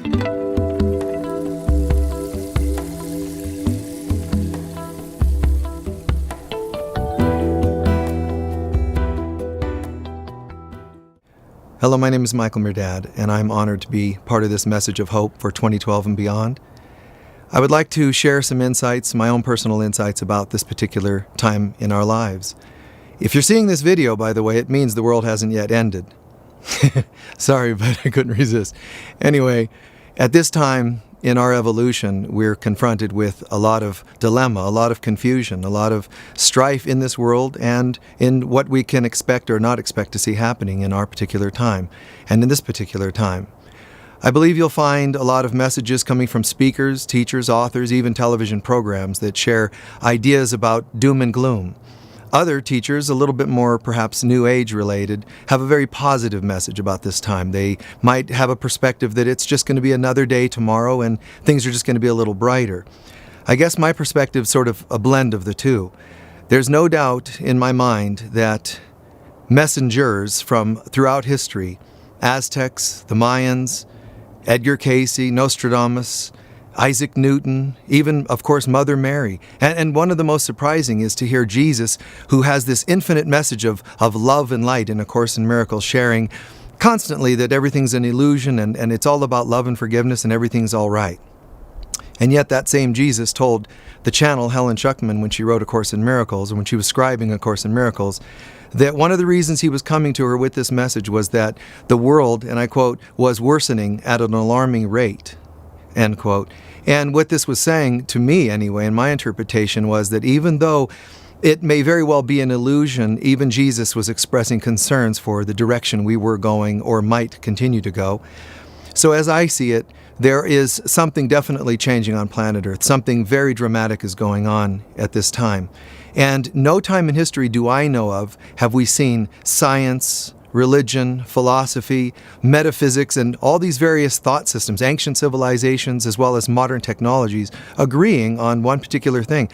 Hello, my name is Michael Mirdad, and I'm honored to be part of this message of hope for 2012 and beyond. I would like to share some insights, my own personal insights about this particular time in our lives. If you're seeing this video, by the way, it means the world hasn't yet ended. Sorry, but I couldn't resist. Anyway, at this time in our evolution, we're confronted with a lot of dilemma, a lot of confusion, a lot of strife in this world and in what we can expect or not expect to see happening in our particular time and in this particular time. I believe you'll find a lot of messages coming from speakers, teachers, authors, even television programs that share ideas about doom and gloom. Other teachers, a little bit more perhaps New Age related, have a very positive message about this time. They might have a perspective that it's just going to be another day tomorrow and things are just going to be a little brighter. I guess my perspective is sort of a blend of the two. There's no doubt in my mind that messengers from throughout history, Aztecs, the Mayans, Edgar Cayce, Nostradamus, Isaac Newton, even, of course, Mother Mary. And one of the most surprising is to hear Jesus, who has this infinite message of love and light in A Course in Miracles, sharing constantly that everything's an illusion and it's all about love and forgiveness and everything's all right. And yet that same Jesus told the channel Helen Schuckman when she wrote A Course in Miracles, and when she was scribing A Course in Miracles, that one of the reasons he was coming to her with this message was that the world, and I quote, was worsening at an alarming rate, end quote. And what this was saying to me anyway, in my interpretation, was that even though it may very well be an illusion, even Jesus was expressing concerns for the direction we were going or might continue to go. So as I see it, there is something definitely changing on planet Earth. Something very dramatic is going on at this time. And no time in history do I know of have we seen science, religion, philosophy, metaphysics, and all these various thought systems, ancient civilizations as well as modern technologies, agreeing on one particular thing.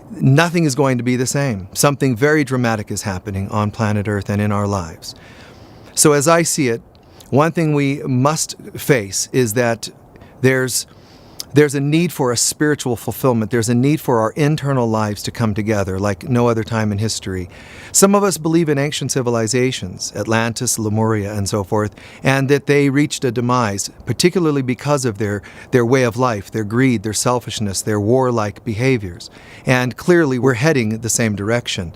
Nothing is going to be the same. Something very dramatic is happening on planet Earth and in our lives. So as I see it, one thing we must face is that there's a need for a spiritual fulfillment. There's a need for our internal lives to come together like no other time in history. Some of us believe in ancient civilizations, Atlantis, Lemuria, and so forth, and that they reached a demise, particularly because of their way of life, their greed, their selfishness, their warlike behaviors. And clearly we're heading the same direction.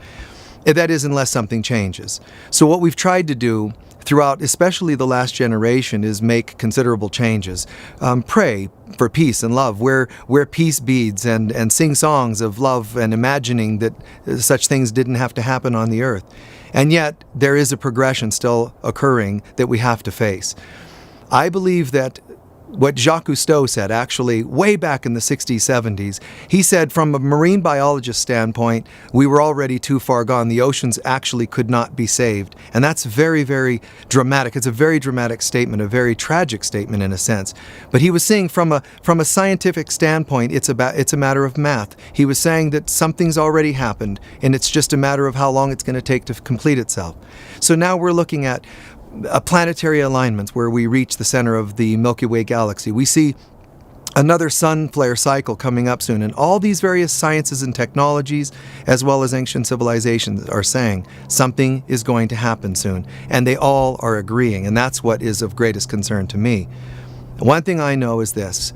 That is, unless something changes. So what we've tried to do throughout, especially the last generation, is make considerable changes. Pray for peace and love, wear peace beads, and sing songs of love and imagining that such things didn't have to happen on the earth. And yet, there is a progression still occurring that we have to face. I believe that what Jacques Cousteau said, actually, way back in the 60s, 70s, he said from a marine biologist standpoint, we were already too far gone. The oceans actually could not be saved. And that's very, very dramatic. It's a very dramatic statement, a very tragic statement in a sense. But he was saying from a scientific standpoint, it's a matter of math. He was saying that something's already happened, and it's just a matter of how long it's going to take to complete itself. So now we're looking at planetary alignments where we reach the center of the Milky Way galaxy. We see another sun flare cycle coming up soon, and all these various sciences and technologies, as well as ancient civilizations, are saying something is going to happen soon, and they all are agreeing, and that's what is of greatest concern to me. One thing I know is this: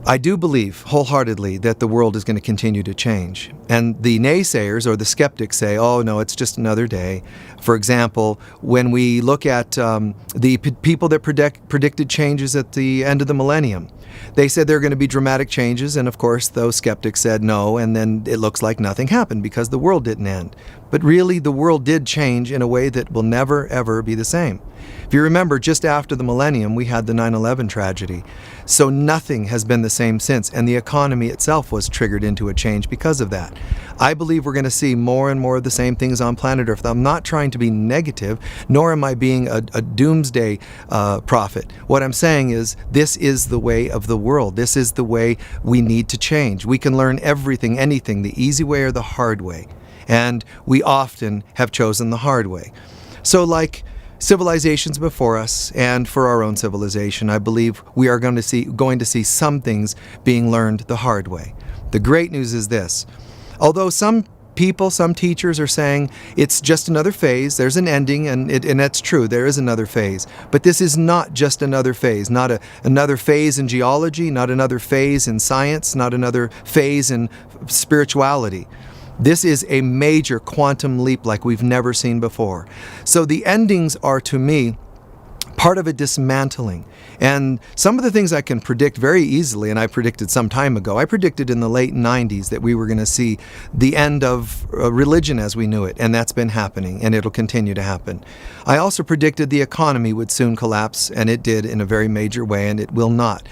I do believe wholeheartedly that the world is going to continue to change. And the naysayers or the skeptics say, oh no, it's just another day. For example, when we look at the people that predicted changes at the end of the millennium, they said there are going to be dramatic changes, and of course those skeptics said no, and then it looks like nothing happened because the world didn't end. But really the world did change in a way that will never ever be the same. If you remember, just after the millennium we had the 9/11 tragedy. So nothing has been the same since, and the economy itself was triggered into a change because of that. I believe we're going to see more and more of the same things on planet Earth. I'm not trying to be negative, nor am I being a doomsday prophet. What I'm saying is this is the way of the world. This is the way we need to change. We can learn everything, anything, the easy way or the hard way. And we often have chosen the hard way. So like civilizations before us and for our own civilization, I believe we are going to see some things being learned the hard way. The great news is this. Although some people, some teachers are saying it's just another phase, there's an ending, and that's true, there is another phase. But this is not just another phase, not another phase in geology, not another phase in science, not another phase in spirituality. This is a major quantum leap like we've never seen before. So the endings are, to me, part of a dismantling. And some of the things I can predict very easily, and I predicted some time ago, I predicted in the late 90s that we were going to see the end of religion as we knew it, and that's been happening, and it'll continue to happen. I also predicted the economy would soon collapse, and it did in a very major way, and it will not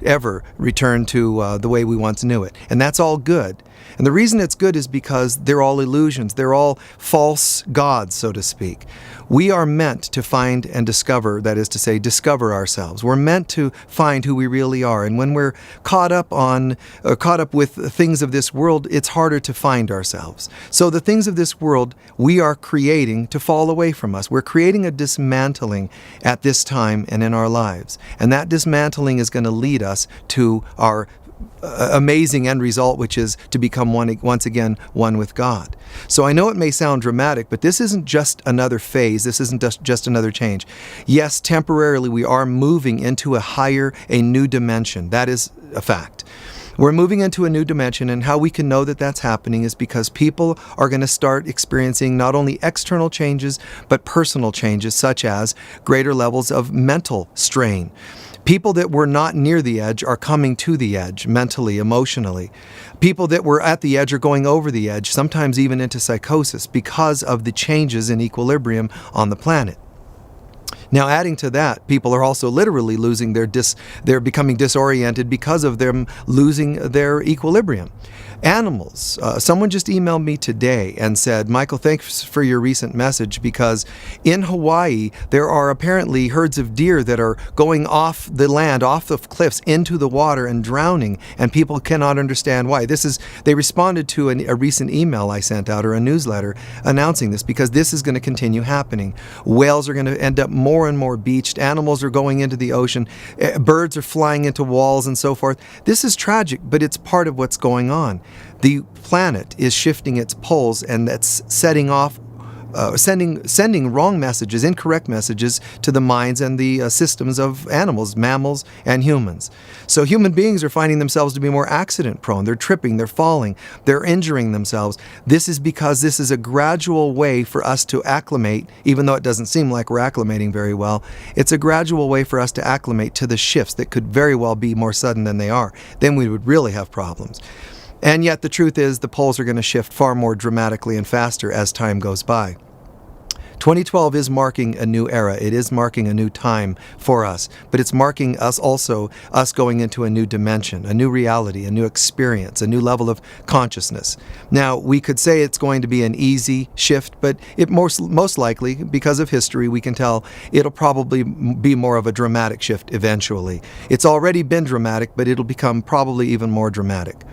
ever return to the way we once knew it. And that's all good. And the reason it's good is because they're all illusions. They're all false gods, so to speak. We are meant to find and discover, that is to say, discover ourselves. We're meant to find who we really are. And when we're caught up with things of this world, it's harder to find ourselves. So the things of this world we are creating to fall away from us. We're creating a dismantling at this time and in our lives. And that dismantling is going to lead us to our amazing end result, which is to become once again one with God. So I know it may sound dramatic, but this isn't just another phase. This isn't just another change. Yes, temporarily we are moving into a new dimension. That is a fact. We're moving into a new dimension, and how we can know that that's happening is because people are going to start experiencing not only external changes, but personal changes, such as greater levels of mental strain. People that were not near the edge are coming to the edge mentally, emotionally. People that were at the edge are going over the edge, sometimes even into psychosis, because of the changes in equilibrium on the planet. Now, adding to that, people are also literally losing they're becoming disoriented because of them losing their equilibrium. Animals. Someone just emailed me today and said, Michael, thanks for your recent message, because in Hawaii, there are apparently herds of deer that are going off the land, off the cliffs, into the water and drowning, and people cannot understand why. They responded to a recent email I sent out, or a newsletter, announcing this, because this is going to continue happening. Whales are going to end up more and more beached. Animals are going into the ocean. Birds are flying into walls and so forth. This is tragic, but it's part of what's going on. The planet is shifting its poles, and that's setting off, sending wrong messages, incorrect messages to the minds and the systems of animals, mammals, and humans. So human beings are finding themselves to be more accident prone. They're tripping, they're falling, they're injuring themselves. This is because this is a gradual way for us to acclimate, even though it doesn't seem like we're acclimating very well. It's a gradual way for us to acclimate to the shifts that could very well be more sudden than they are. Then we would really have problems. And yet the truth is the poles are going to shift far more dramatically and faster as time goes by. 2012 is marking a new era. It is marking a new time for us, but it's marking us going into a new dimension, a new reality, a new experience, a new level of consciousness. Now, we could say it's going to be an easy shift, but it most likely, because of history, we can tell it'll probably be more of a dramatic shift eventually. It's already been dramatic, but it'll become probably even more dramatic.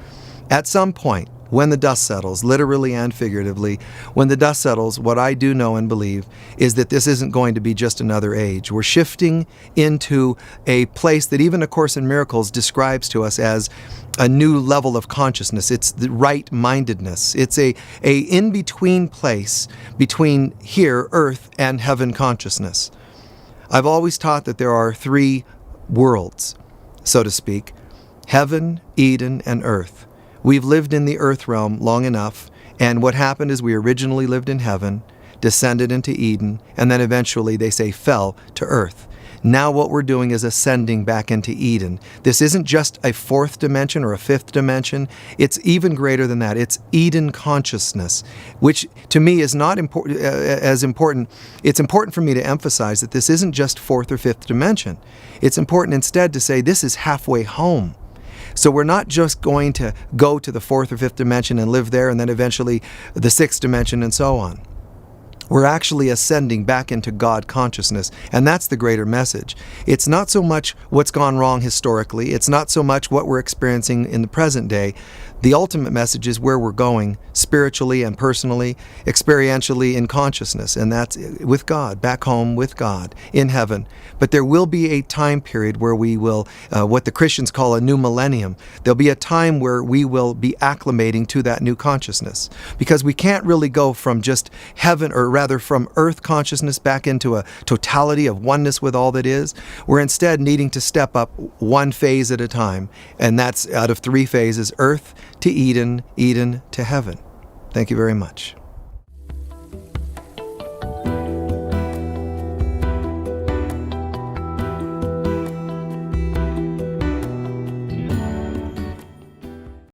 At some point, when the dust settles, literally and figuratively, when the dust settles, what I do know and believe is that this isn't going to be just another age. We're shifting into a place that even A Course in Miracles describes to us as a new level of consciousness. It's the right-mindedness. It's a in-between place between here, earth, and heaven consciousness. I've always taught that there are three worlds, so to speak: heaven, Eden, and earth. We've lived in the earth realm long enough, and what happened is we originally lived in heaven, descended into Eden, and then eventually, they say, fell to earth. Now what we're doing is ascending back into Eden. This isn't just a fourth dimension or a fifth dimension. It's even greater than that. It's Eden consciousness, which to me is not as important. It's important for me to emphasize that this isn't just fourth or fifth dimension. It's important instead to say this is halfway home. So we're not just going to go to the fourth or fifth dimension and live there, and then eventually the sixth dimension and so on. We're actually ascending back into God consciousness, and that's the greater message. It's not so much what's gone wrong historically, it's not so much what we're experiencing in the present day. The ultimate message is where we're going spiritually and personally, experientially in consciousness, and that's with God, back home with God, in heaven. But there will be a time period where we will, what the Christians call a new millennium. There'll be a time where we will be acclimating to that new consciousness, because we can't really go from just heaven, or rather from earth consciousness back into a totality of oneness with all that is. We're instead needing to step up one phase at a time, and that's out of 3 phases: earth to Eden, Eden to heaven. Thank you very much.